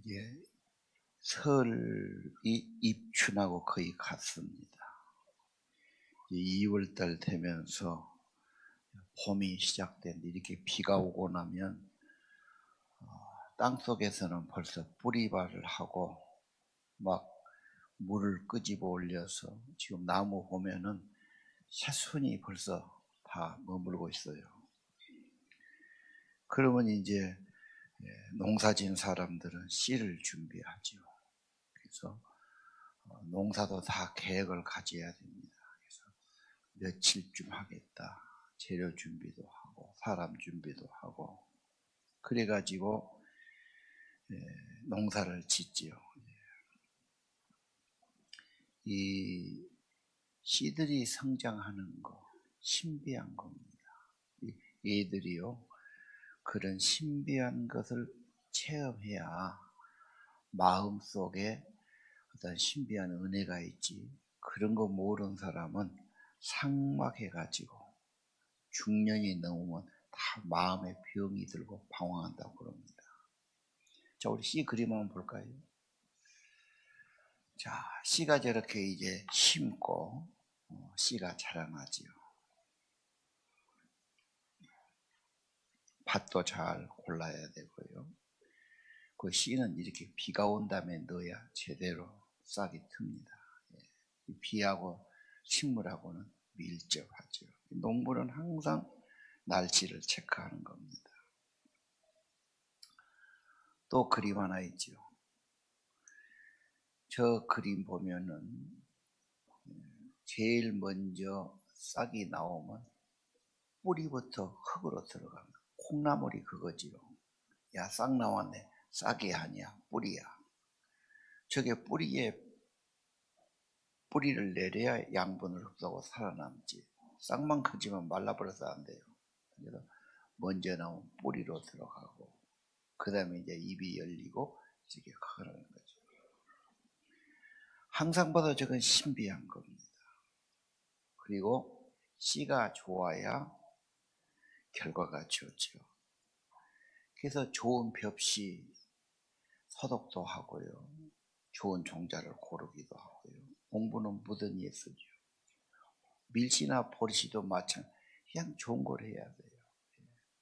이제 설이 입춘하고 거의 같습니다. 2월달 되면서 봄이 시작되는데 이렇게 비가 오고 나면 땅속에서는 벌써 뿌리발을 하고 막 물을 끄집어 올려서 지금 나무 보면은 새순이 벌써 다 머물고 있어요. 그러면 이제 농사진 사람들은 씨를 준비하죠. 그래서 농사도 다 계획을 가져야 됩니다. 그래서 며칠쯤 하겠다. 재료 준비도 하고 사람 준비도 하고 그래가지고 농사를 짓지요. 이 씨들이 성장하는 거 신비한 겁니다. 얘들이요 그런 신비한 것을 체험해야 마음속에 어떤 신비한 은혜가 있지. 그런 거 모르는 사람은 삭막해가지고 중년이 넘으면 다 마음에 병이 들고 방황한다고 그럽니다. 자, 우리 씨 그림 한번 볼까요? 자, 씨가 저렇게 이제 심고 씨가 자라나지요. 밭도 잘 골라야 되고요. 그 씨는 이렇게 비가 온 다음에 넣어야 제대로 싹이 틉니다. 비하고 식물하고는 밀접하죠. 농부는 항상 날씨를 체크하는 겁니다. 또 그림 하나 있죠. 저 그림 보면은 제일 먼저 싹이 나오면 뿌리부터 흙으로 들어갑니다. 콩나물이 그거지요. 야, 싹 나왔네. 싹이 아니야, 뿌리야. 저게 뿌리를 내려야 양분을 흡수하고 살아남지. 싹만 크지만 말라버려서 안 돼요. 그래서 먼저 나온 뿌리로 들어가고 그 다음에 이제 입이 열리고 이렇게 커가는 거죠. 항상 봐도 저건 신비한 겁니다. 그리고 씨가 좋아야 결과가 좋죠. 그래서 좋은 벽씨 소독도 하고요. 좋은 종자를 고르기도 하고요. 공부는 무던히에 쓰죠. 밀씨나 보리씨도 마찬가지로 그냥 좋은 걸 해야 돼요.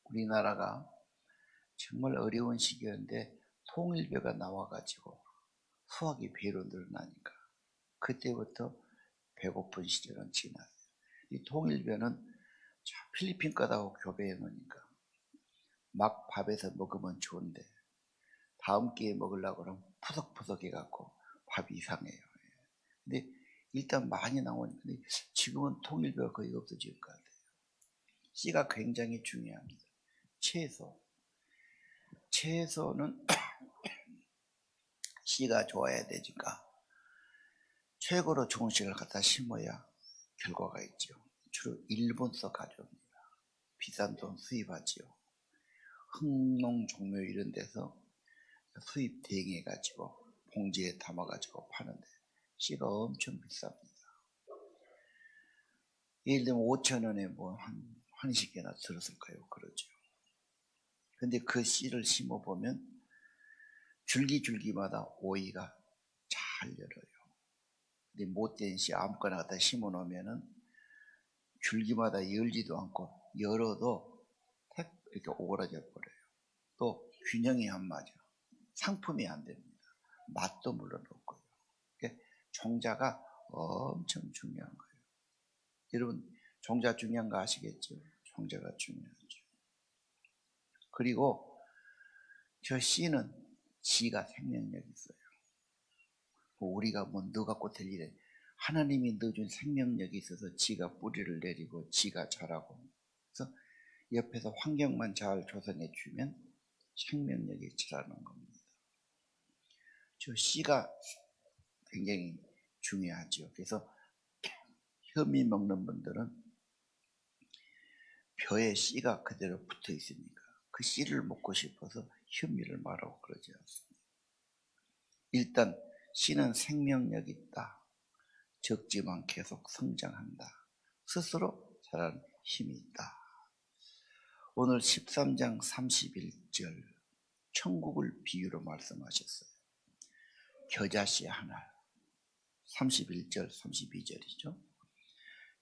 우리나라가 정말 어려운 시기였는데 통일교가 나와가지고 수확이 배로 늘어나니까 그때부터 배고픈 시절은 지났어요. 이 통일교는 필리핀 거다고 교배해 놓으니까 막 밥에서 먹으면 좋은데 다음 끼에 먹으려고 그러면 푸석푸석 해갖고 밥이 이상해요. 근데 일단 많이 나오니까 지금은 통일교가 거의 없어질 것 같아요. 씨가 굉장히 중요합니다. 채소는 씨가 좋아야 되니까 최고로 좋은 씨를 갖다 심어야 결과가 있죠. 주로 일본서 가져옵니다. 비싼 돈 수입하지요. 흑농 종묘 이런 데서 수입 대행해가지고 봉지에 담아가지고 파는데 씨가 엄청 비쌉니다. 예를 들면 5,000원에 뭐 한 시개나 들었을까요? 그러죠. 근데 그 씨를 심어보면 줄기마다 오이가 잘 열어요. 근데 못된 씨 아무거나 갖다 심어 놓으면은 줄기마다 열지도 않고 열어도 택 이렇게 오그라져 버려요. 또 균형이 안 맞아. 상품이 안 됩니다. 맛도 물론 없고요. 그러니까 종자가 엄청 중요한 거예요. 여러분 종자 중요한 거 아시겠죠? 종자가 중요하죠. 그리고 저 씨는 지가 생명력이 있어요. 우리가 뭐 넣어갖고 될 일에 하나님이 넣어준 생명력이 있어서 지가 뿌리를 내리고 지가 자라고 그래서 옆에서 환경만 잘 조성해 주면 생명력이 자라는 겁니다. 저 씨가 굉장히 중요하죠. 그래서 혐이 먹는 분들은 벼에 씨가 그대로 붙어 있으니까 그 씨를 먹고 싶어서 현미를 말하고 그러지 않습니다. 일단 씨는 생명력이 있다. 적지만 계속 성장한다. 스스로 자라는 힘이 있다. 오늘 13장 31절 천국을 비유로 말씀하셨어요. 겨자씨 하나. 31절, 32절이죠.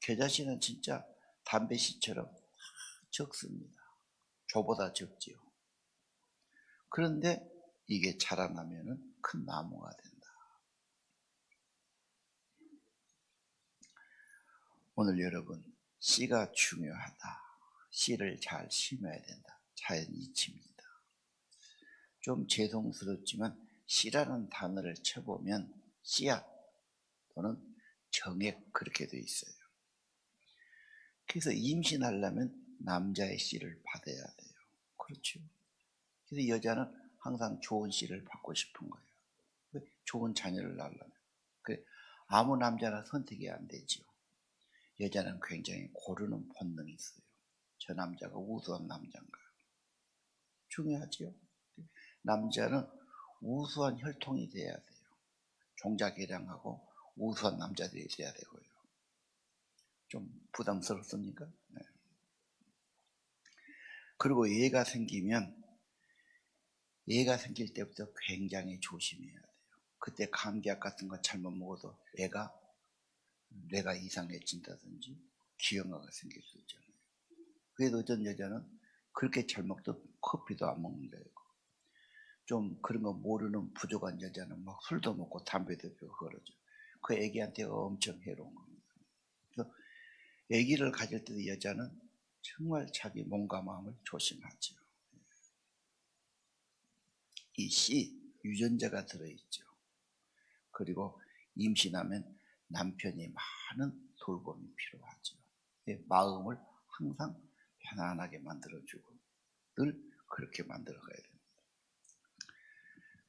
겨자씨는 진짜 담배씨처럼 적습니다. 조보다 적지요. 그런데 이게 자라나면 큰 나무가 된다. 오늘 여러분, 씨가 중요하다. 씨를 잘 심어야 된다. 자연 이치입니다. 좀 죄송스럽지만 씨라는 단어를 쳐보면 씨앗 또는 정액 그렇게 돼 있어요. 그래서 임신하려면 남자의 씨를 받아야 돼요. 그렇죠. 그래서 여자는 항상 좋은 씨를 받고 싶은 거예요. 좋은 자녀를 낳으려면. 아무 남자나 선택이 안 되죠. 여자는 굉장히 고르는 본능이 있어요. 저 남자가 우수한 남자인가. 중요하죠. 남자는 우수한 혈통이 돼야 돼요. 종자개량하고 우수한 남자들이 돼야 되고요. 좀 부담스럽습니까? 네. 그리고 얘가 생길 때부터 굉장히 조심해야 돼요. 그때 감기약 같은 거 잘못 먹어도 뇌가 이상해진다든지 기형아가 생길 수 있잖아요. 그래도 어떤 여자는 그렇게 잘 먹도 커피도 안 먹는다고. 좀 그런 거 모르는 부족한 여자는 막 술도 먹고 담배도 피우고 그러죠. 그 애기한테 엄청 해로운 겁니다. 그래서 애기를 가질 때도 여자는 정말 자기 몸과 마음을 조심하죠. 이 씨, 유전자가 들어있죠. 그리고 임신하면 남편이 많은 돌봄이 필요하죠. 마음을 항상 편안하게 만들어주고 늘 그렇게 만들어가야 됩니다.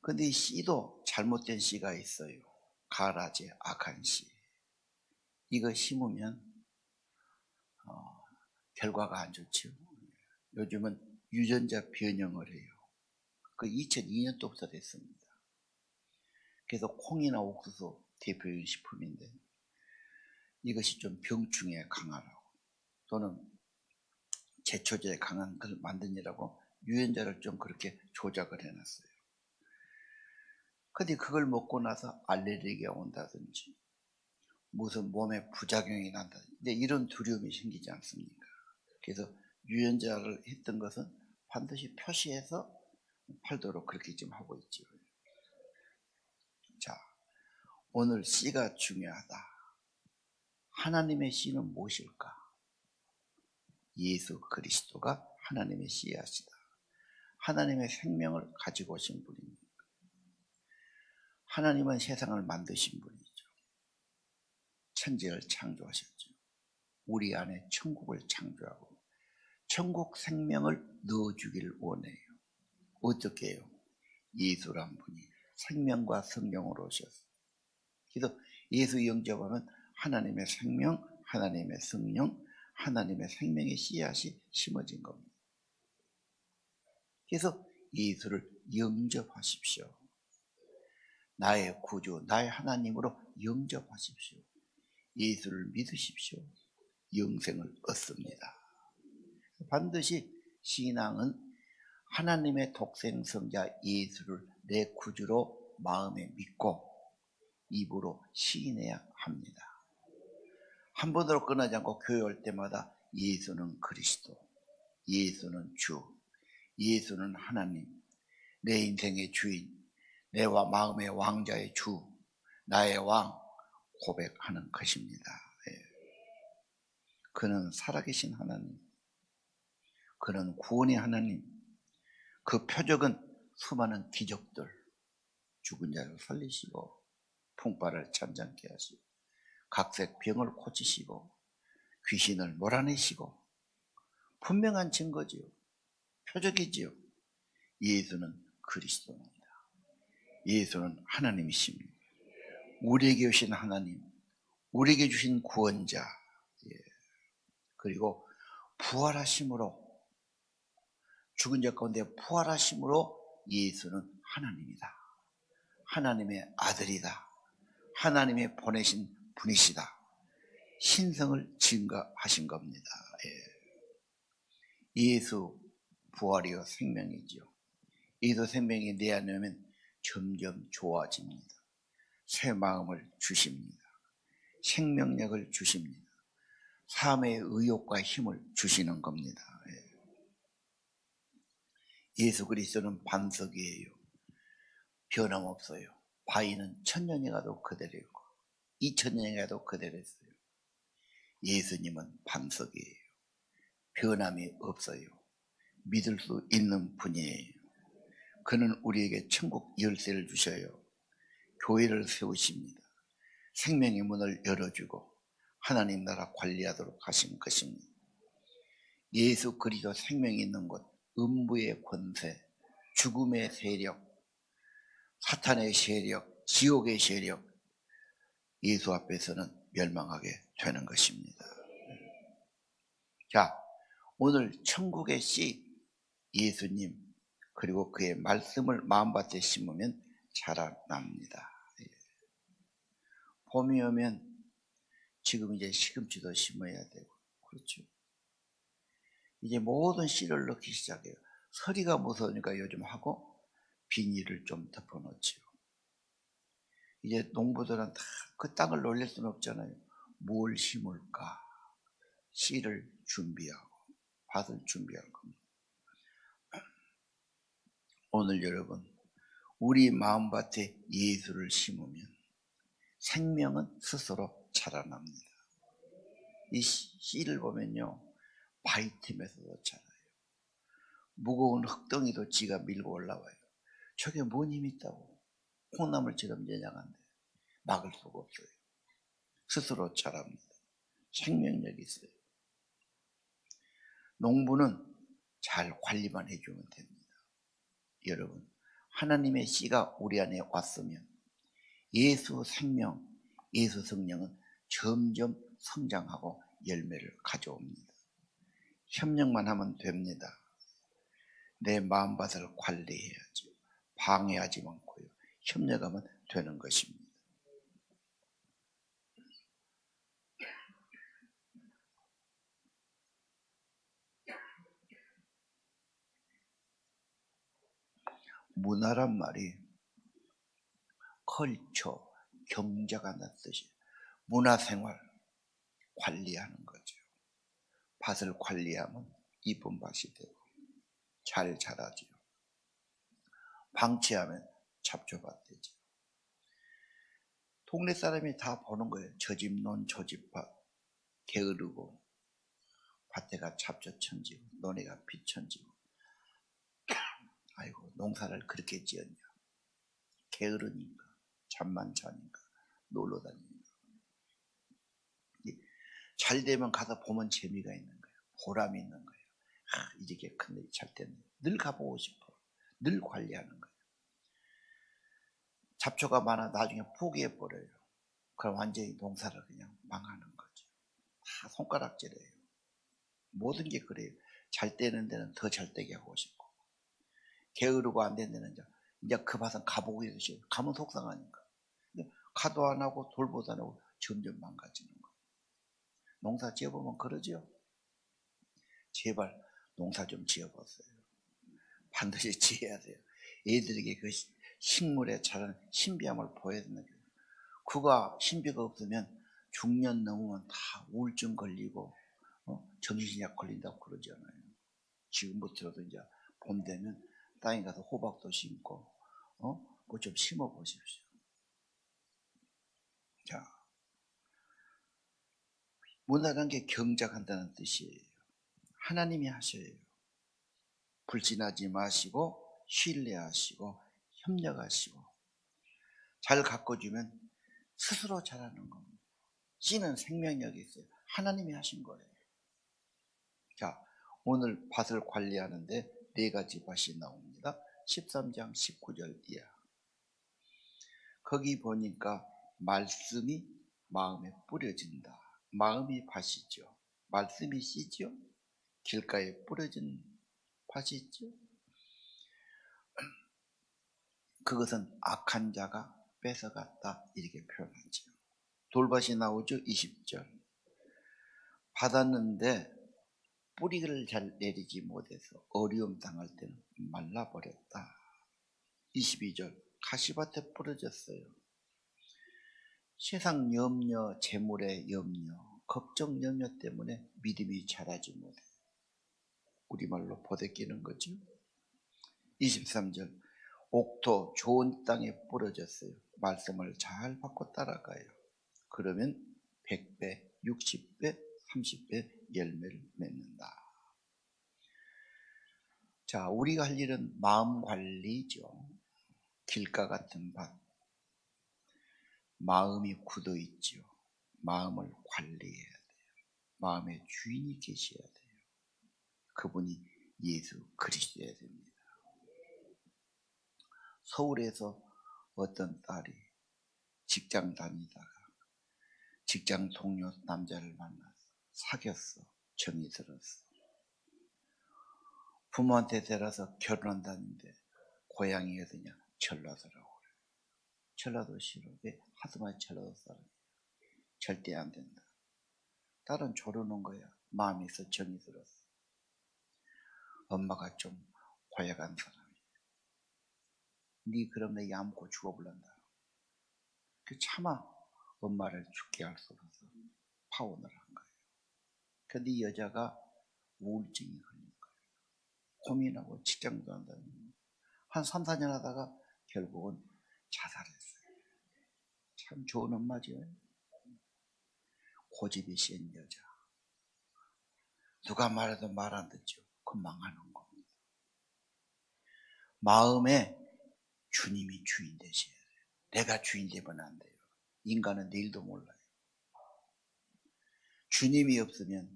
그런데 이 씨도 잘못된 씨가 있어요. 가라지, 악한 씨. 이거 심으면 결과가 안 좋죠. 요즘은 유전자 변형을 해요. 그 2002년도부터 됐습니다. 그래서 콩이나 옥수수 대표적인 식품인데 이것이 좀 병충해에 강하라고 또는 제초제에 강한 걸 만드느라고 유전자를 좀 그렇게 조작을 해놨어요. 근데 그걸 먹고 나서 알레르기가 온다든지 무슨 몸에 부작용이 난다든지 이런 두려움이 생기지 않습니까? 그래서 유전자를 했던 것은 반드시 표시해서 팔도록 그렇게 좀 하고 있죠. 자, 오늘 씨가 중요하다. 하나님의 씨는 무엇일까? 예수 그리스도가 하나님의 씨앗이다. 하나님의 생명을 가지고 오신 분입니다. 하나님은 세상을 만드신 분이죠. 천지를 창조하셨죠. 우리 안에 천국을 창조하고 천국 생명을 넣어주기를 원해요. 어떻게 해요? 예수란 분이 생명과 성령으로 오셨어요. 그래서 예수 영접하면 하나님의 생명, 하나님의 성령, 하나님의 생명의 씨앗이 심어진 겁니다. 그래서 예수를 영접하십시오. 나의 구주, 나의 하나님으로 영접하십시오. 예수를 믿으십시오. 영생을 얻습니다. 반드시 신앙은 하나님의 독생성자 예수를 내 구주로 마음에 믿고 입으로 시인해야 합니다. 한 번으로 끝나지 않고 교회 올 때마다 예수는 그리스도, 예수는 주, 예수는 하나님, 내 인생의 주인, 내 마음의 왕자의 주, 나의 왕 고백하는 것입니다. 그는 살아계신 하나님, 그는 구원의 하나님. 그 표적은 수많은 기적들, 죽은 자를 살리시고 풍파를 잠잠케 하시고 각색 병을 고치시고 귀신을 몰아내시고 분명한 증거지요. 표적이지요. 예수는 그리스도입니다. 예수는 하나님이십니다. 우리에게 오신 하나님, 우리에게 주신 구원자, 그리고 부활하심으로 죽은 자 가운데 부활하심으로 예수는 하나님이다. 하나님의 아들이다. 하나님의 보내신 분이시다. 신성을 증거하신 겁니다. 예수 부활이요 생명이지요. 예수 생명이 내 안에 오면 점점 좋아집니다. 새 마음을 주십니다. 생명력을 주십니다. 삶의 의욕과 힘을 주시는 겁니다. 예수 그리스도는 반석이에요. 변함없어요. 바위는 1000년이 가도 그대로고 2000년이 가도 그대로였어요. 예수님은 반석이에요. 변함이 없어요. 믿을 수 있는 분이에요. 그는 우리에게 천국 열쇠를 주셔요. 교회를 세우십니다. 생명의 문을 열어주고 하나님 나라 관리하도록 하신 것입니다. 예수 그리스도 생명이 있는 곳, 음부의 권세, 죽음의 세력, 사탄의 세력, 지옥의 세력, 예수 앞에서는 멸망하게 되는 것입니다. 자, 오늘 천국의 씨 예수님 그리고 그의 말씀을 마음밭에 심으면 자라납니다. 봄이 오면 지금 이제 시금치도 심어야 되고, 그렇죠. 이제 모든 씨를 넣기 시작해요. 서리가 무서우니까 요즘 하고 비닐을 좀 덮어놓지요. 이제 농부들은 다 그 땅을 놀릴 수는 없잖아요. 뭘 심을까? 씨를 준비하고 밭을 준비할 겁니다. 오늘 여러분, 우리 마음밭에 예수를 심으면 생명은 스스로 자라납니다. 이 씨를 보면요, 바위틈에서도 자라요. 무거운 흙덩이도 지가 밀고 올라와요. 저게 뭔 힘이 있다고. 콩나물처럼 연약한데 막을 수가 없어요. 스스로 자랍니다. 생명력이 있어요. 농부는 잘 관리만 해주면 됩니다. 여러분, 하나님의 씨가 우리 안에 왔으면 예수 생명, 예수 성령은 점점 성장하고 열매를 가져옵니다. 협력만 하면 됩니다. 내 마음밭을 관리해야죠. 방해하지 않고요. 협력하면 되는 것입니다. 문화란 말이 컬처, 경제가 난 뜻이에요. 문화생활 관리하는 거죠. 밭을 관리하면 이쁜 밭이 되고 잘 자라지요. 방치하면 잡초밭 되죠. 동네 사람이 다 보는 거예요. 저 집 논, 저 집 밭 게으르고 밭에가 잡초천지고 논에가 비천지고. 아이고, 농사를 그렇게 지었냐. 게으르니까, 잠만 자니까, 놀러 다니니까. 잘 되면 가서 보면 재미가 있는 거예요. 보람이 있는 거예요. 아, 이렇게 큰데 잘 됐네. 늘 가보고 싶어. 늘 관리하는 거예요. 잡초가 많아 나중에 포기해버려요. 그럼 완전히 농사를 그냥 망하는 거죠. 다 손가락질이에요. 모든 게 그래요. 잘 되는 데는 더 잘 되게 하고 싶고, 게으르고 안 되는 데는 이제 그 밭은 가보고 있으셔요. 가면 속상하니까. 가도 안 하고 돌보도 안 하고 점점 망가지는 거예요. 농사 지어보면 그러죠. 제발 농사 좀 지어보세요. 반드시 지어야 돼요. 애들에게 그 식물에 자란 신비함을 보여야 되는 거예요. 그가 신비가 없으면 중년 넘으면 다 우울증 걸리고 정신약 걸린다고 그러잖아요. 지금부터라도 이제 봄 되면 땅에 가서 호박도 심고 뭐 좀 심어 보십시오. 자, 문화란 게 경작한다는 뜻이에요. 하나님이 하셔요. 불신하지 마시고 신뢰하시고 협력하시고 잘 가꿔주면 스스로 자라는 겁니다. 씨는 생명력이 있어요. 하나님이 하신 거예요. 자, 오늘 밭을 관리하는데 4가지 밭이 나옵니다. 13장 19절 이하. 거기 보니까 말씀이 마음에 뿌려진다. 마음이 밭이죠. 말씀이 씨죠. 길가에 뿌려진 밭이 있죠. 그것은 악한 자가 뺏어갔다 이렇게 표현하죠. 돌밭이 나오죠. 20절. 받았는데 뿌리를 잘 내리지 못해서 어려움 당할 때는 말라버렸다. 22절. 가시밭에 뿌려졌어요. 세상 염려, 재물의 염려, 걱정, 염려 때문에 믿음이 자라지 못해. 우리말로 보대끼는 거죠. 23절, 옥토 좋은 땅에 부러졌어요. 말씀을 잘 받고 따라가요. 그러면 100배, 60배, 30배 열매를 맺는다. 자, 우리가 할 일은 마음 관리죠. 길가 같은 밭. 마음이 굳어 있죠. 마음을 관리해야 돼요. 마음의 주인이 계셔야 돼요. 그분이 예수 그리스도여야 됩니다. 서울에서 어떤 딸이 직장 다니다가 직장 동료 남자를 만나서 사귀었어. 정이 들었어. 부모한테 데려서 결혼한다는데 고향이 어디냐? 전라도라고 그래. 전라도 싫어. 왜? 하도만 전라도 사람. 절대 안 된다. 딸은 조르는 거야. 마음에서 정이 들었어. 엄마가 좀 고약한 사람이야. 네 그럼 내 얌고 죽어볼란다. 그 차마 엄마를 죽게 할 수 없어서 파혼을 한 거예요. 근데 이 여자가 우울증이 걸린 거예요. 고민하고 직장도 안 다니고 한 3, 4년 하다가 결국은 자살했어요. 참 좋은 엄마죠. 고집이 센 여자. 누가 말해도 말 안 듣죠. 그 망하는 겁니다. 마음에 주님이 주인 되셔야 돼요. 내가 주인 되면 안 돼요. 인간은 내일도 몰라요. 주님이 없으면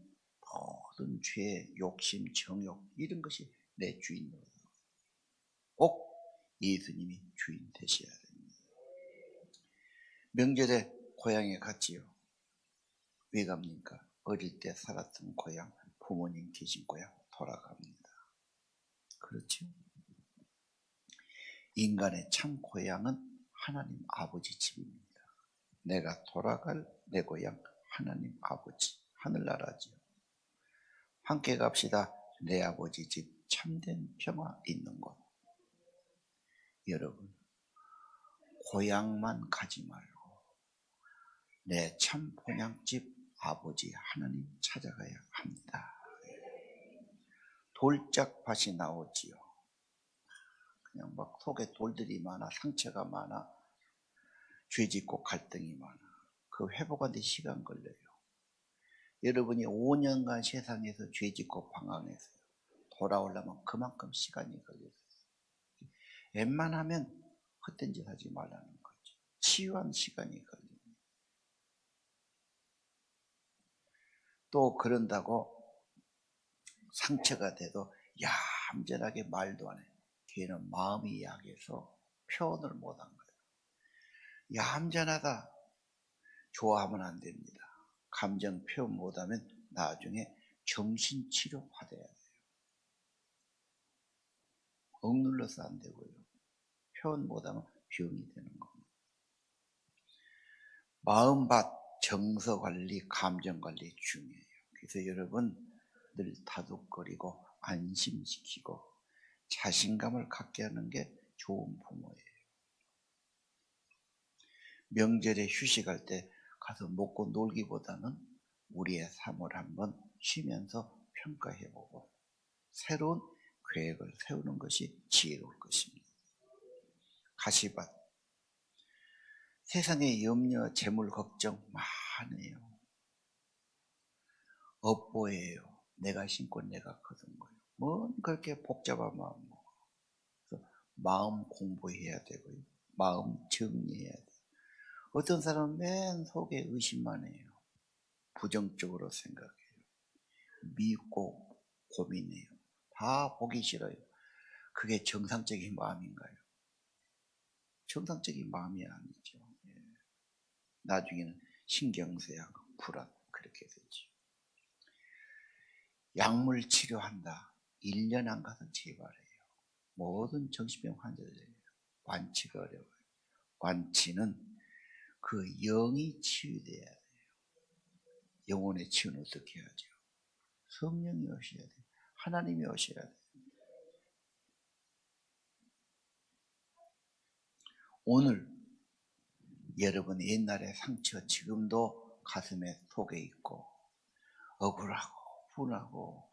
모든 죄, 욕심, 정욕 이런 것이 내 주인으로 꼭 예수님이 주인 되셔야 됩니다. 명절에 고향에 갔지요. 왜 갑니까? 어릴 때 살았던 고향, 부모님 계신 고향 돌아갑니다. 그렇죠? 인간의 참 고향은 하나님 아버지 집입니다. 내가 돌아갈 내 고향 하나님 아버지 하늘나라지요. 함께 갑시다. 내 아버지 집 참된 평화 있는 곳. 여러분 고향만 가지 말고 내 참 본향집 아버지 하나님 찾아가야 합니다. 돌짝밭이 나오지요. 그냥 막 속에 돌들이 많아, 상처가 많아, 죄짓고 갈등이 많아. 그 회복하는데 시간 걸려요. 여러분이 5년간 세상에서 죄짓고 방황했어요. 돌아오려면 그만큼 시간이 걸렸어요. 웬만하면 헛된 짓 하지 말라는 거죠. 치유한 시간이 걸립니다. 또 그런다고 상처가 돼도 얌전하게 말도 안 해. 걔는 마음이 약해서 표현을 못한 거예요. 얌전하다. 좋아하면 안 됩니다. 감정 표현 못하면 나중에 정신치료 받아야 돼요. 억눌러서 안 되고요. 표현 못하면 병이 되는 겁니다. 마음밭, 정서관리, 감정관리 중요해요. 그래서 여러분 늘 다독거리고 안심시키고 자신감을 갖게 하는 게 좋은 부모예요. 명절에 휴식할 때 가서 먹고 놀기보다는 우리의 삶을 한번 쉬면서 평가해보고 새로운 계획을 세우는 것이 지혜로울 것입니다. 가시밭. 세상에 염려, 재물, 걱정 많아요. 업보예요. 내가 신고 내가 거둔 거예요. 뭔 그렇게 복잡한 마음. 그래서 마음 공부해야 되고요. 마음 정리해야 돼요. 어떤 사람은 맨 속에 의심만 해요. 부정적으로 생각해요. 믿고 고민해요. 다 보기 싫어요. 그게 정상적인 마음인가요? 정상적인 마음이 아니죠. 나중에는 신경쇠하고 불안 그렇게 되죠. 약물 치료한다. 1년 안 가서 재발해요. 모든 정신병 환자들이에요. 완치가 어려워요. 완치는 그 영이 치유돼야 돼요. 영혼의 치유는 어떻게 하죠? 성령이 오셔야 돼요. 하나님이 오셔야 돼요. 오늘 여러분 옛날의 상처 지금도 가슴에 속에 있고 억울하고 분하고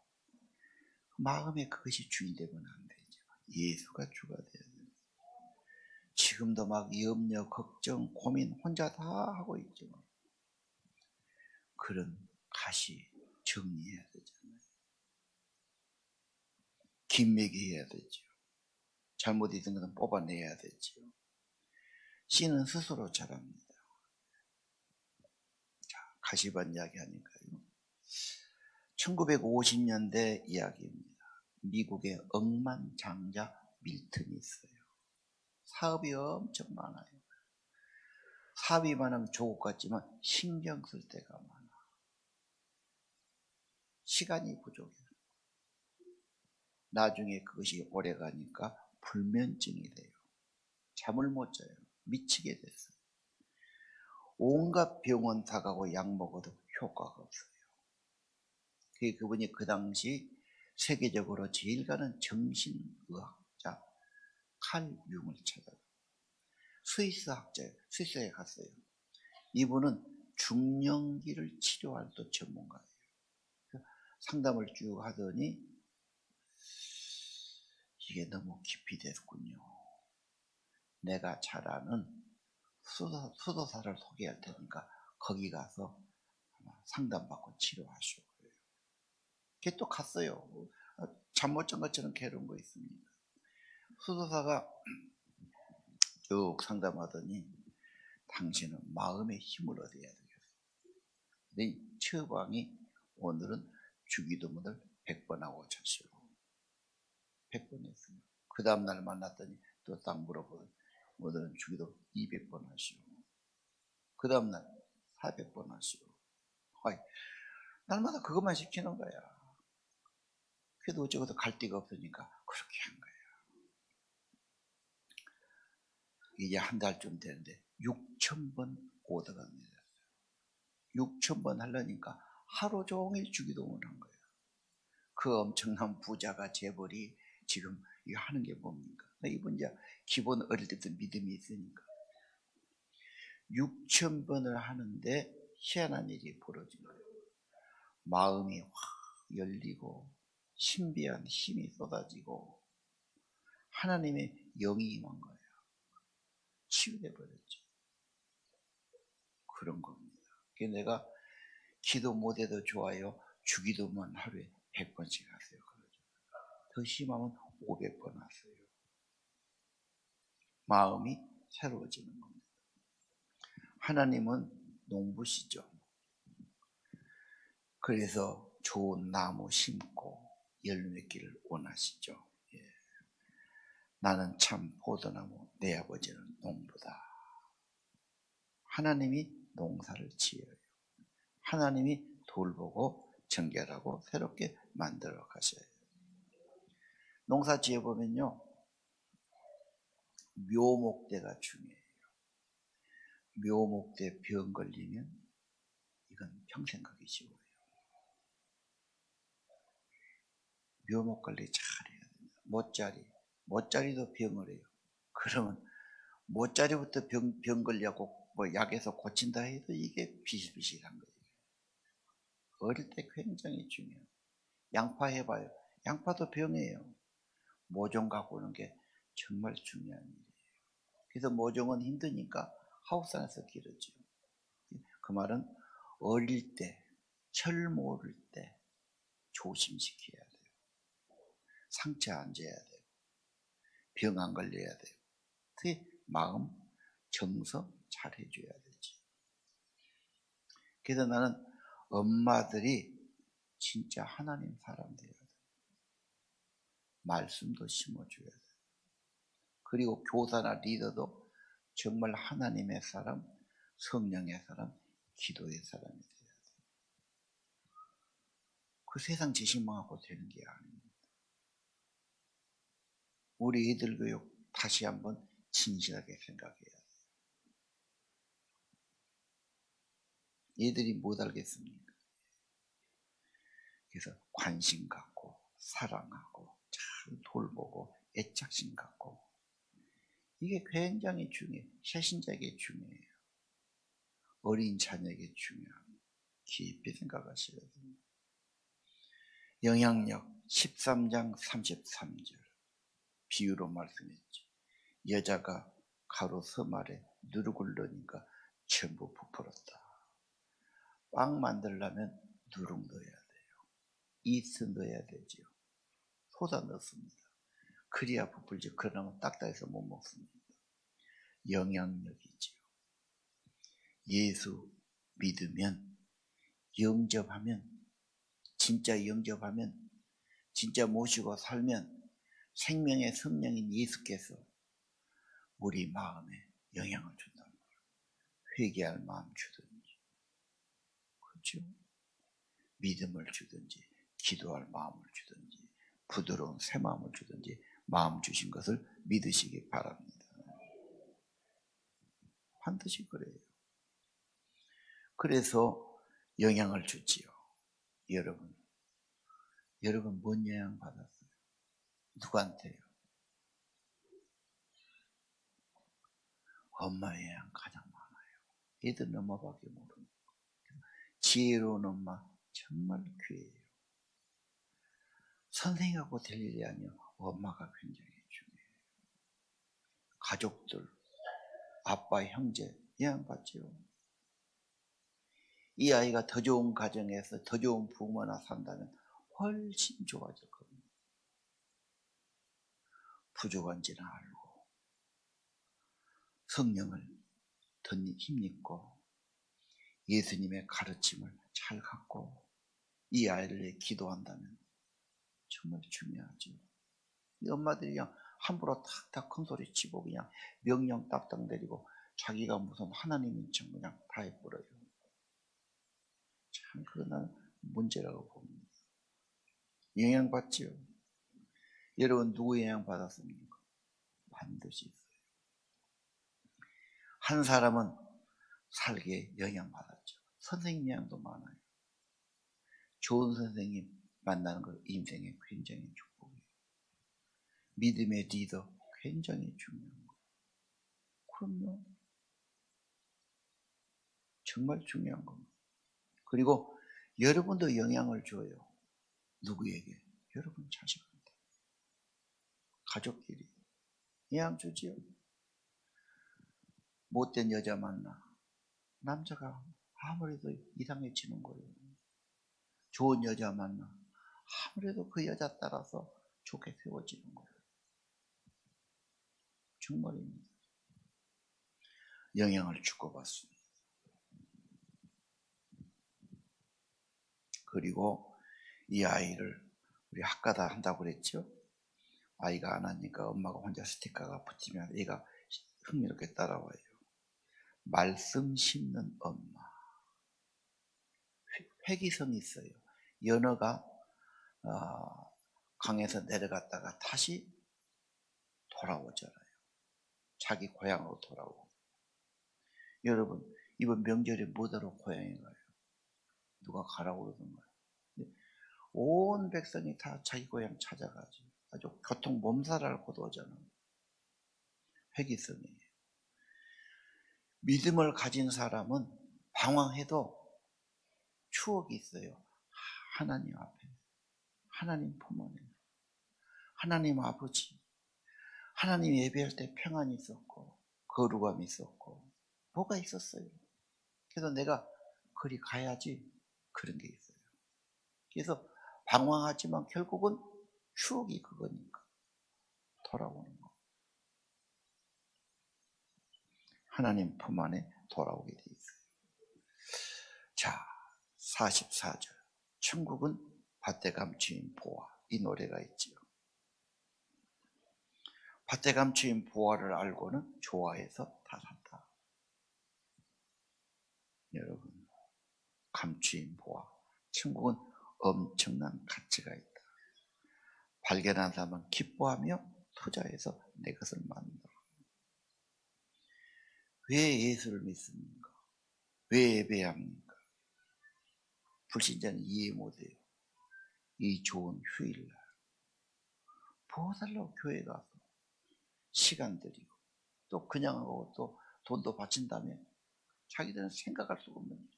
마음에 그것이 주인 되면 안 되죠. 예수가 주가 돼야 돼요. 지금도 막 염려, 걱정, 고민 혼자 다 하고 있죠. 그런 가시 정리해야 되잖아요. 김매기 해야 되죠. 잘못 있는 것은 뽑아내야 되죠. 씨는 스스로 자랍니다. 자, 가시밭 이야기 하니까요. 1950년대 이야기입니다. 미국의 억만장자 밀턴이 있어요. 사업이 엄청 많아요. 사업이 많으면 좋을 것 같지만 신경 쓸 때가 많아. 시간이 부족해요. 나중에 그것이 오래 가니까 불면증이 돼요. 잠을 못 자요. 미치게 됐어요. 온갖 병원 다 가고 약 먹어도 효과가 없어요. 그분이 그 당시 세계적으로 제일 가는 정신의학자 칼 융을 찾아요. 스위스 학자예요. 스위스에 갔어요. 이분은 중년기를 치료할 또 전문가예요. 상담을 쭉 하더니 이게 너무 깊이 됐군요. 내가 잘 아는 수도사를 소개할 테니까 거기 가서 상담받고 치료하시오. 걔 또 갔어요. 잠 못 잔 것처럼 괴로운 거 있습니다. 수도사가 쭉 상담하더니 당신은 마음의 힘을 얻어야 되겠어. 네 처방이 오늘은 주기도문을 100번 하고 자시오. 100번 했어요. 그 다음날 만났더니 또 딱 물어보더니 오늘은 주기도 200번 하시오. 그 다음날 400번 하시오. 아이, 날마다 그것만 시키는 거야. 그래도 어쩌고도 갈 데가 없으니까 그렇게 한 거예요. 이제 한 달쯤 되는데 6,000번 오더가 내렸어요. 6,000번 하려니까 하루 종일 주기도문을 한 거예요. 그 엄청난 부자가 재벌이 지금 이거 하는 게 뭡니까? 이분 이제 기본 어릴 때부터 믿음이 있으니까 6,000번을 하는데 희한한 일이 벌어진 거예요. 마음이 확 열리고 신비한 힘이 쏟아지고 하나님의 영이 임한 거예요. 치유돼 버렸죠. 그런 겁니다. 그래서 내가 기도 못해도 좋아요. 주기도만 하루에 100번씩 하세요. 더 심하면 500번 하세요. 마음이 새로워지는 겁니다. 하나님은 농부시죠. 그래서 좋은 나무 심고 열매기를 원하시죠. 예. 나는 참 포도나무, 내 아버지는 농부다. 하나님이 농사를 지어요. 하나님이 돌보고 정결하고 새롭게 만들어 가셔요. 농사 지어보면요, 묘목대가 중요해요. 묘목대 병 걸리면 이건 평생 가기 쉬워요. 묘목 관리 잘 해야 됩니다. 모짜리도 병을 해요. 그러면 모짜리부터 병 걸려고 뭐 약에서 고친다 해도 이게 비실비실한 거예요. 어릴 때 굉장히 중요해요. 양파 해봐요. 양파도 병이에요. 모종 갖고 오는 게 정말 중요한 일이에요. 그래서 모종은 힘드니까 하우스 안에서 기르죠. 그 말은 어릴 때, 철 모를 때 조심시켜야 돼요. 상처 안 져야 돼요. 병 안 걸려야 돼요. 특히 마음, 정서 잘 해줘야 되지. 그래서 나는 엄마들이 진짜 하나님 사람 돼야 돼요. 말씀도 심어줘야 돼요. 그리고 교사나 리더도 정말 하나님의 사람, 성령의 사람, 기도의 사람이 돼야 돼요. 그 세상 지식만하고 되는 게 아닙니다. 우리 애들 교육 다시 한번 진실하게 생각해야 돼요. 애들이 못 알겠습니까? 그래서 관심 갖고 사랑하고 잘 돌보고 애착심 갖고 이게 굉장히 중요해요. 새신자에게 중요해요. 어린 자녀에게 중요합니다. 깊이 생각하셔야 됩니다. 영향력 13장 33절 비유로 말씀했죠. 여자가 가로 섬 아래 누룩을 넣으니까 전부 부풀었다. 빵 만들려면 누룩 넣어야 돼요. 이스트 넣어야 되죠. 소다 넣습니다. 그래야 부풀지. 그러면 딱딱해서 못 먹습니다. 영향력이지요. 예수 믿으면, 영접하면, 진짜 영접하면, 진짜 모시고 살면 생명의 성령인 예수께서 우리 마음에 영향을 준다. 회개할 마음 주든지, 그렇죠? 믿음을 주든지, 기도할 마음을 주든지, 부드러운 새 마음을 주든지 마음 주신 것을 믿으시기 바랍니다. 반드시 그래요. 그래서 영향을 주지요. 여러분 뭔 영향 받았어요? 누구한테요? 엄마의 영향 가장 많아요. 애들은 엄마밖에 모릅니다. 지혜로운 엄마 정말 귀해요. 선생님하고 될 일이 아니요. 엄마가 굉장히 중요해요. 가족들, 아빠, 형제 영향받죠. 이 아이가 더 좋은 가정에서 더 좋은 부모나 산다면 훨씬 좋아질 겁니다. 부족한지는 알고 성령을 더 힘입고 예수님의 가르침을 잘 갖고 이 아이를 위해 기도한다면 정말 중요하죠. 이 엄마들이 그냥 함부로 탁탁 큰소리 치고 그냥 명령 딱딱 내리고 자기가 무슨 하나님인 척 그냥 다 해버려요. 참 그건 문제라고 봅니다. 영향받지요. 여러분 누구 영향받았습니까? 반드시 있어요. 한 사람은 살기에 영향받았죠. 선생님 영향도 많아요. 좋은 선생님 만나는 거 인생에 굉장히 축복이에요. 믿음의 리더 굉장히 중요한 거예요. 그럼요. 정말 중요한 겁니다. 그리고 여러분도 영향을 줘요. 누구에게? 여러분 자식한테. 가족끼리. 영향 주지요. 못된 여자 만나. 남자가 아무래도 이상해지는 거예요. 좋은 여자 만나. 아무래도 그 여자 따라서 좋게 세워지는 거예요. 정말입니다. 영향을 주고받습니다. 그리고 이 아이를 우리 학가다 한다고 그랬죠? 아이가 안 하니까 엄마가 혼자 스티커가 붙이면 애가 흥미롭게 따라와요. 말씀 심는 엄마. 회기성이 있어요. 연어가 강에서 내려갔다가 다시 돌아오잖아요. 자기 고향으로 돌아오고. 여러분 이번 명절에 뭐하러 고향에 가요? 누가 가라고 그러던가요? 온 백성이 다 자기 고향 찾아가죠. 아주 교통 몸살을 고도하잖아요. 회기성이에요. 믿음을 가진 사람은 방황해도 추억이 있어요. 하나님 앞에, 하나님 품 안에, 하나님 아버지, 하나님 예배할 때 평안이 있었고 거룩함이 있었고 뭐가 있었어요. 그래서 내가 그리 가야지 그런 게 있어요. 그래서 방황하지만 결국은 추억이 그거니까 돌아오는 거. 하나님 품 안에 돌아오게 돼 있어요. 자, 44절. 천국은 밭에 감추인 보화. 이 노래가 있지요. 밭에 감추인 보화를 알고는 좋아해서 다 산다. 여러분, 감추인 보화. 천국은 엄청난 가치가 있다. 발견한 사람은 기뻐하며 투자해서 내 것을 만들어. 왜 예수를 믿습니까? 왜 예배합니까? 불신자는 이해 못해요. 이 좋은 휴일날 보살로 교회 가서 시간 들이고 또 그냥 하고 또 돈도 바친 다음에 자기들은 생각할 수가 없는 거예요.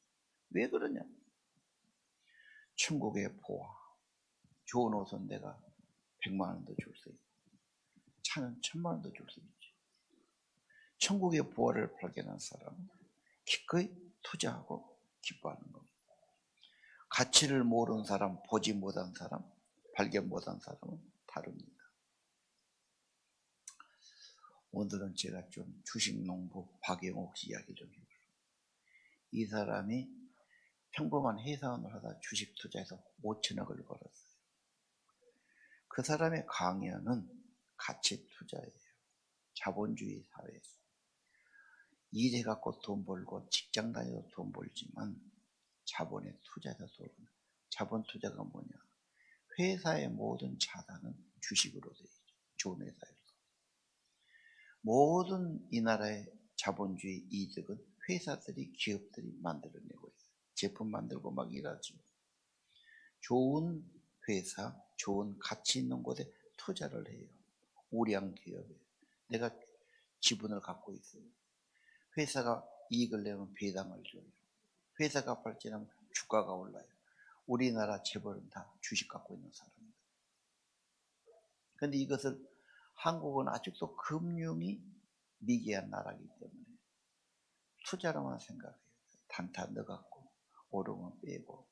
왜 그러냐? 천국의 보화, 좋은 옷은 내가 100만 원도 줄 수 있고 차는 1000만 원도 줄 수 있지. 천국의 보화를 발견한 사람은 기꺼이 투자하고 기뻐하는 겁니다. 가치를 모르는 사람, 보지 못한 사람, 발견 못한 사람은 다릅니다. 오늘은 제가 좀 주식농부 박영옥 씨 이야기 좀 해볼게요. 이 사람이 평범한 회사원을 하다 주식 투자해서 5천억을 벌었어요. 그 사람의 강연은 가치 투자예요. 자본주의 사회에서 일해갖고 돈 벌고 직장 다녀도 돈 벌지만 자본에 투자해서 돈 벌는 자본 투자가 뭐냐? 회사의 모든 자산은 주식으로 되어 있죠. 좋은 회사에서. 모든 이 나라의 자본주의 이득은 회사들이, 기업들이 만들어내고 있어요. 제품 만들고 막 일하죠. 좋은 회사, 좋은 가치 있는 곳에 투자를 해요. 우량 기업에. 내가 지분을 갖고 있어요. 회사가 이익을 내면 배당을 줘요. 회사가 발전하면 주가가 올라요. 우리나라 재벌은 다 주식 갖고 있는 사람입니다. 그런데 이것을 한국은 아직도 금융이 미개한 나라이기 때문에 투자로만 생각해요. 단타 넣어갖고 오르면 빼고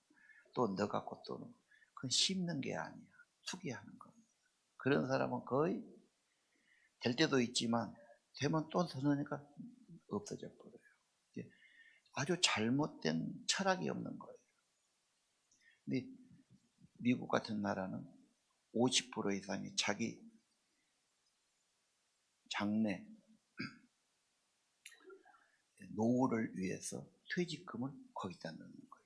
또 넣어갖고 또 넣고. 그건 심는 게 아니야. 투기하는 겁니다. 그런 사람은 거의 될 때도 있지만 되면 또 더 넣으니까 없어져 버려요. 아주 잘못된 철학이 없는 거예요. 근데 미국 같은 나라는 50% 이상이 자기 장래 노후를 위해서 퇴직금을 거기다 넣는 거예요.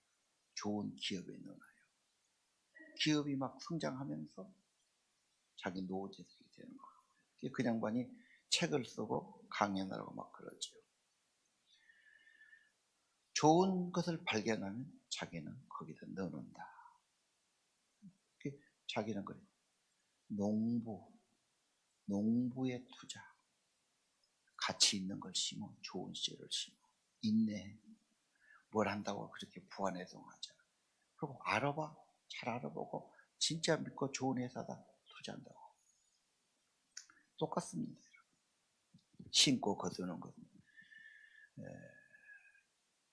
좋은 기업에 넣어놔요. 기업이 막 성장하면서 자기 노후 재산이 되는 거예요. 그 양반이 책을 쓰고 강연을 하고 막 그러죠. 좋은 것을 발견하면 자기는 거기다 넣어놓는다. 자기는 그래요. 농부의 투자. 가치 있는 걸 심어, 좋은 씨를 심어. 인내해. 뭘 한다고 그렇게 부안해동하잖아. 그리고 알아봐. 잘 알아보고 진짜 믿고 좋은 회사다. 투자한다고. 똑같습니다. 심고 거두는 것.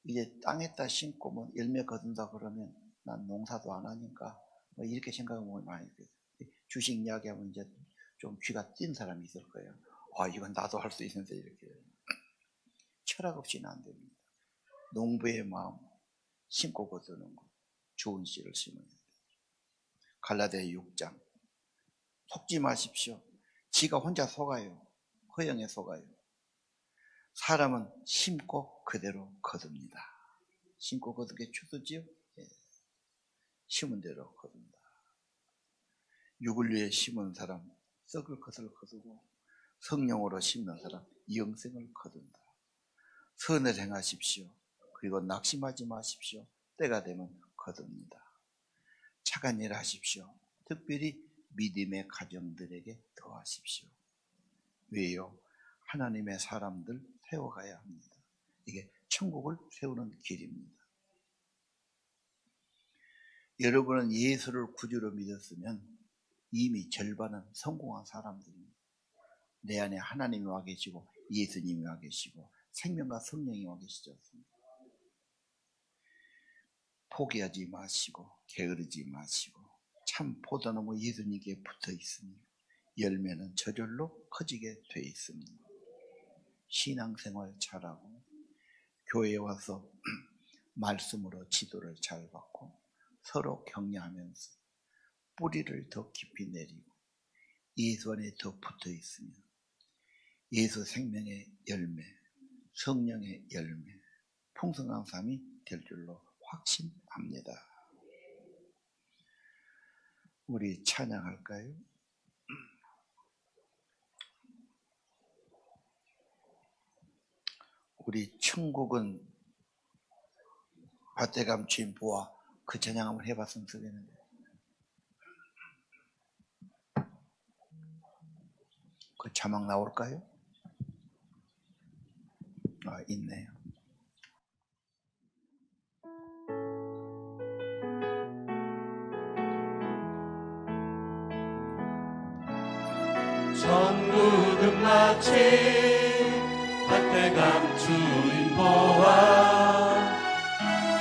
이제 땅에다 심고 뭐 열매 거둔다 그러면 난 농사도 안 하니까 뭐 이렇게 생각하면 많이 있어요. 주식 이야기하면 이제 좀 귀가 띈 사람이 있을 거예요. 아, 이건 나도 할 수 있는데 이렇게. 철학 없이는 안 됩니다. 농부의 마음, 심고 거두는 것, 좋은 씨를 심어야 돼요. 갈라디아 6장. 속지 마십시오. 지가 혼자 속아요. 허영에 속아요. 사람은 심고 그대로 거둡니다. 심고 거두게 추수지요? 예. 심은 대로 거둔다. 육을 위해 심은 사람 썩을 것을 거두고 성령으로 심는 사람 영생을 거둔다. 선을 행하십시오. 그리고 낙심하지 마십시오. 때가 되면 거둡니다. 착한 일 하십시오. 특별히 믿음의 가정들에게 더하십시오. 왜요? 하나님의 사람들 세워가야 합니다. 이게 천국을 세우는 길입니다. 여러분은 예수를 구주로 믿었으면 이미 절반은 성공한 사람들입니다. 내 안에 하나님이 와 계시고 예수님이 와 계시고 생명과 성령이 와 계시지 않습니까? 포기하지 마시고 게으르지 마시고 참 포도나무 예수님께 붙어 있으니 열매는 저절로 커지게 돼 있습니다. 신앙생활 잘하고 교회에 와서 말씀으로 지도를 잘 받고 서로 격려하면서 뿌리를 더 깊이 내리고 예수 안에 더 붙어 있으면 예수 생명의 열매, 성령의 열매, 풍성한 삶이 될 줄로 확신합니다. 우리 찬양할까요? 우리 천국은 밭에 감추인 보아 그 찬양 한번 해봤으면 좋겠는데 그 자막 나올까요? 아, 있네요. 천국은 마치 밭에 감추인 보화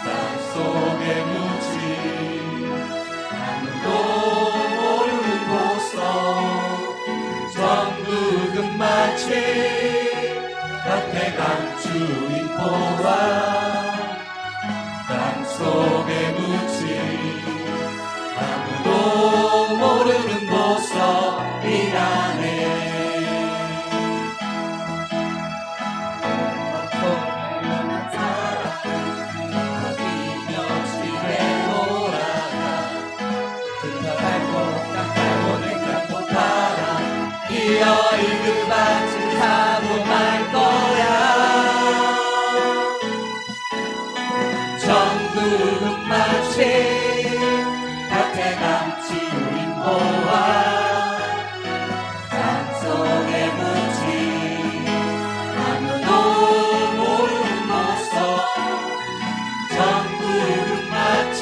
땅속에 묻힌 아무도 모르는 보석 천국은 마치 밭에 감추인 보화 땅속에 묻힌 아무도 모르는 보석이라네. 너희 그 밭을 사고 말 거야. 천국은 마치 밭에 감추인 보화 땅속에 묻힌 아무도 모르는 보석 천국은 마치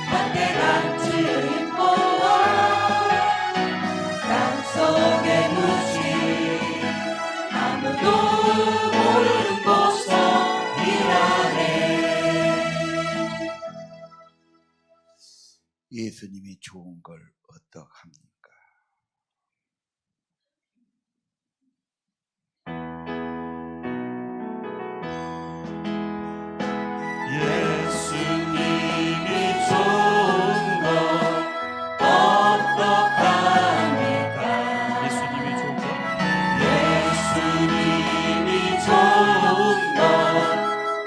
밭에 감추인 보화 땅속에 묻힌 아무도 모르는 보석이라네. 예수님이 좋은 걸 어떡합니까? 예수님이 좋은 것 어떡합니까? 예수님이 좋은 것 예수님이 좋은 것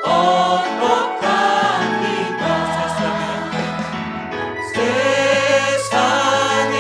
어떡합니까? 세상에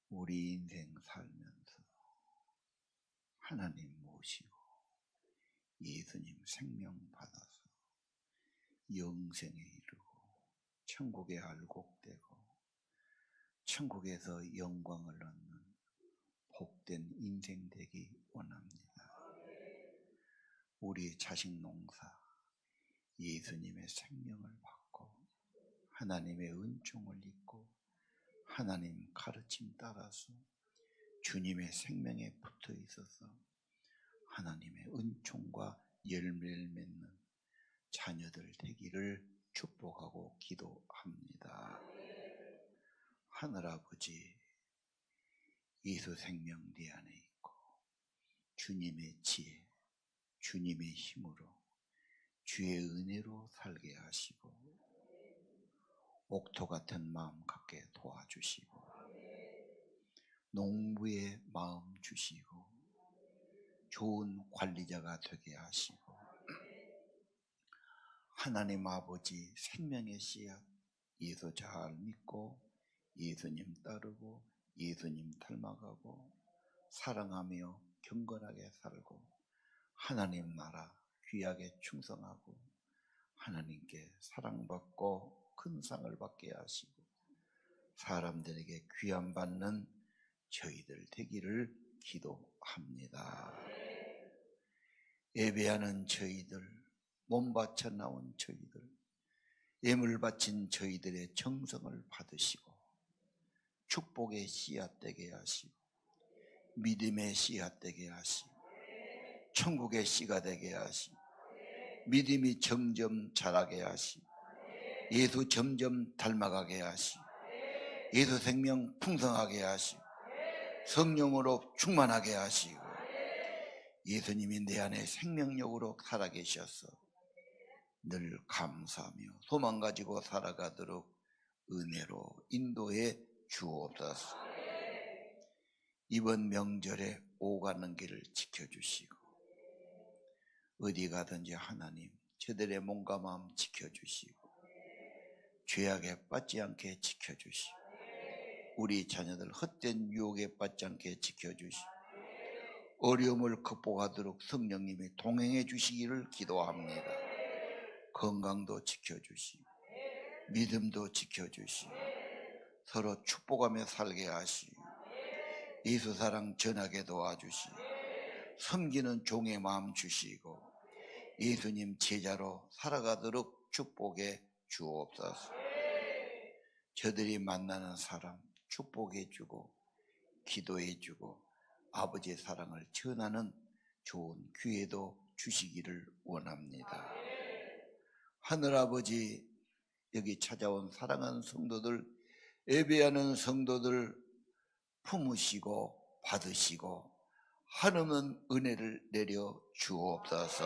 우리 인생 살면서 하나님 모시고 예수님 생명 받아서 영생에 이르고 천국에 알곡되고 천국에서 영광을 얻는 복된 인생 되기 원합니다. 우리 자식 농사 예수님의 생명을 받고 하나님의 은총을 입고 하나님 가르침 따라서 주님의 생명에 붙어 있어서 하나님의 은총과 열매를 맺는 자녀들 되기를 축복하고 기도합니다. 하늘아버지, 예수 생명 내 안에 있고 주님의 지혜, 주님의 힘으로 주의 은혜로 살게 하시고 옥토 같은 마음 갖게 도와주시고 농부의 마음 주시고 좋은 관리자가 되게 하시고 하나님 아버지 생명의 씨앗 예수 잘 믿고 예수님 따르고 예수님 닮아가고 사랑하며 경건하게 살고 하나님 나라 귀하게 충성하고 하나님께 사랑받고 큰 상을 받게 하시고 사람들에게 귀함받는 저희들 되기를 기도합니다. 예배하는 저희들, 몸 바쳐 나온 저희들, 예물 바친 저희들의 정성을 받으시고 축복의 씨앗 되게 하시고 믿음의 씨앗 되게 하시고 천국의 씨가 되게 하시고 믿음이 점점 자라게 하시고 예수 점점 닮아가게 하시고 예수 생명 풍성하게 하시고 성령으로 충만하게 하시고 예수님이 내 안에 생명력으로 살아계셔서 늘 감사하며 소망 가지고 살아가도록 은혜로 인도해 주옵소서. 이번 명절에 오가는 길을 지켜주시고 어디 가든지 하나님 저들의 몸과 마음 지켜주시고 죄악에 빠지지 않게 지켜주시고 우리 자녀들 헛된 유혹에 빠지지 않게 지켜주시고 어려움을 극복하도록 성령님이 동행해 주시기를 기도합니다. 건강도 지켜주시고 믿음도 지켜주시고 서로 축복하며 살게 하시고 예수 사랑 전하게 도와주시고 섬기는 종의 마음 주시고 예수님 제자로 살아가도록 축복해 주옵소서. 저들이 만나는 사람 축복해 주고 기도해 주고 아버지의 사랑을 전하는 좋은 기회도 주시기를 원합니다. 하늘아버지, 여기 찾아온 사랑하는 성도들, 예배하는 성도들 품으시고 받으시고 한없는 은혜를 내려 주옵소서.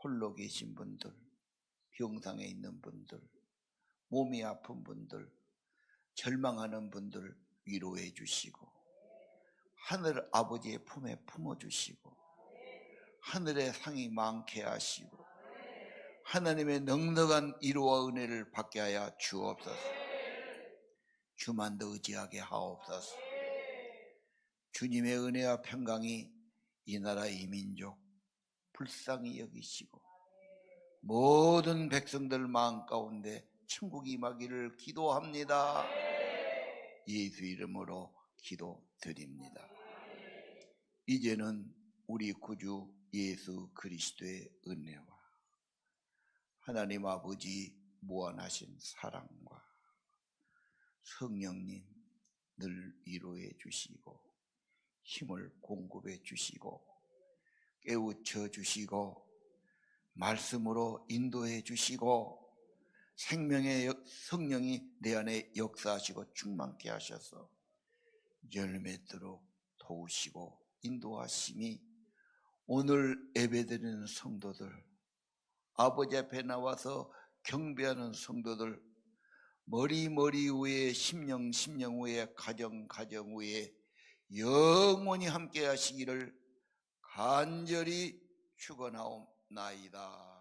홀로 계신 분들, 병상에 있는 분들, 몸이 아픈 분들, 절망하는 분들 위로해 주시고 하늘 아버지의 품에 품어주시고 하늘의 상이 많게 하시고 하나님의 넉넉한 위로와 은혜를 받게 하여 주옵소서. 주만 더 의지하게 하옵소서. 주님의 은혜와 평강이 이 나라 이 민족 불쌍히 여기시고 모든 백성들 마음 가운데 천국이 임하기를 기도합니다. 예수 이름으로 기도드립니다. 이제는 우리 구주 예수 그리스도의 은혜와 하나님 아버지 무한하신 사랑과 성령님 늘 위로해 주시고 힘을 공급해 주시고 깨우쳐 주시고 말씀으로 인도해 주시고 생명의 성령이 내 안에 역사하시고 충만케 하셔서 열매토록 도우시고 인도하심이 오늘 예배드리는 성도들, 아버지 앞에 나와서 경배하는 성도들, 머리 위에 심령 위에 가정 위에 영원히 함께 하시기를 간절히 축원하옵나이다.